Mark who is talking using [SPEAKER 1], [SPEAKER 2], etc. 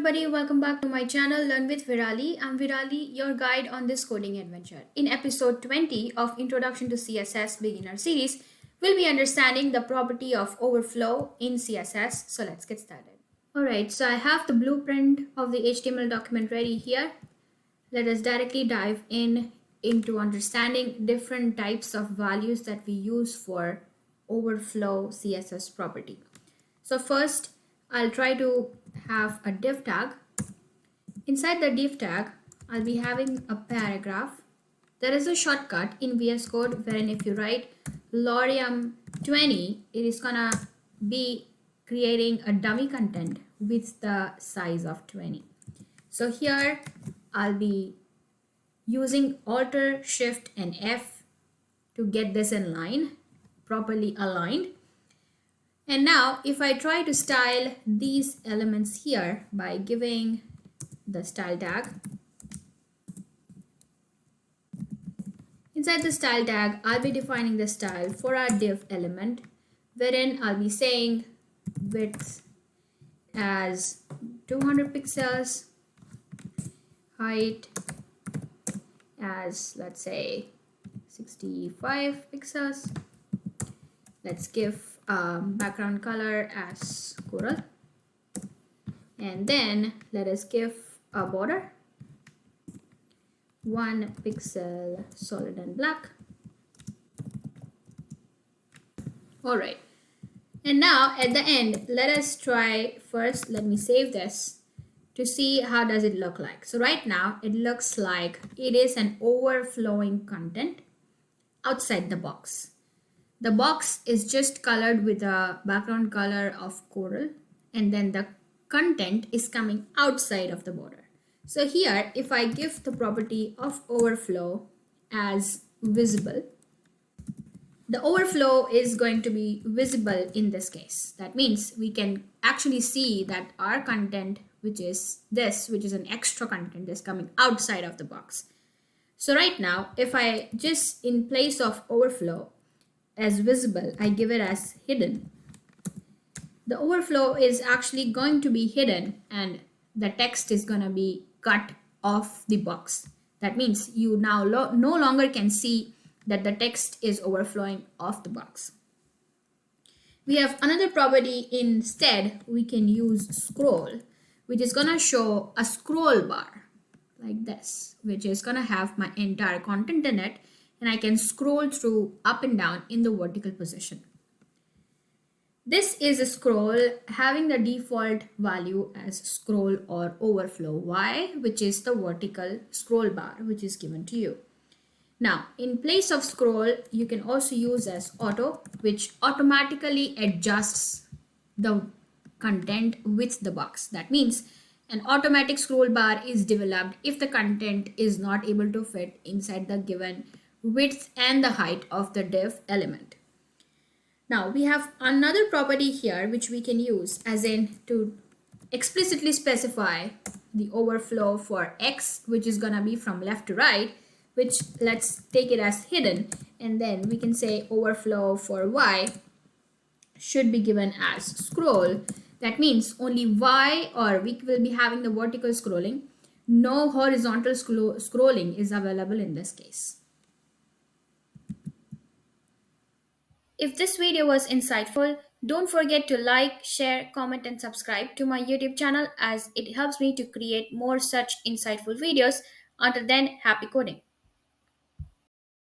[SPEAKER 1] everybody, welcome back to my channel Learn with Virali. I'm Virali, your guide on this coding adventure. In episode 20 of Introduction to CSS Beginner Series, we'll be understanding the property of overflow in CSS. So let's get started. Alright, so I have the blueprint of the HTML document ready here. Let us directly dive into understanding different types of values that we use for overflow CSS property. So first, I'll try to have a div tag. Inside the div tag, I'll be having a paragraph. There is a shortcut in VS Code wherein if you write lorem 20, it is gonna be creating a dummy content with the size of 20. So here I'll be using Alt, Shift and F to get this in line, properly aligned. And now if I try to style these elements here by giving the style tag, inside the style tag, I'll be defining the style for our div element, wherein I'll be saying width as 200 pixels, height as, let's say, 65 pixels. Let's give background color as coral, and then let us give a border 1 pixel solid and black. All right, and now at the end, let us try first. Let me save this to see how does it look like. So right now it looks like it is an overflowing content outside the box. The box is just colored with a background color of coral, and then the content is coming outside of the border. So here, if I give the property of overflow as visible, the overflow is going to be visible in this case. That means we can actually see that our content, which is an extra content, is coming outside of the box. So right now, if I just in place of overflow as visible, I give it as hidden, the overflow is actually going to be hidden and the text is going to be cut off the box. That means you now no longer can see that the text is overflowing off the box. We have another property instead. We can use scroll, which is going to show a scroll bar like this, which is going to have my entire content in it, and I can scroll through up and down in the vertical position. This is a scroll having the default value as scroll or overflow-y, which is the vertical scroll bar which is given to you. Now, in place of scroll, you can also use as auto, which automatically adjusts the content with the box. That means an automatic scroll bar is developed if the content is not able to fit inside the given width and the height of the div element. Now we have another property here which we can use as in to explicitly specify the overflow for X, which is gonna be from left to right, which let's take it as hidden, and then we can say overflow for Y should be given as scroll. That means only Y, or we will be having the vertical scrolling, no horizontal scrolling is available in this case. If this video was insightful, don't forget to like, share, comment and subscribe to my YouTube channel as it helps me to create more such insightful videos. Until then, happy coding.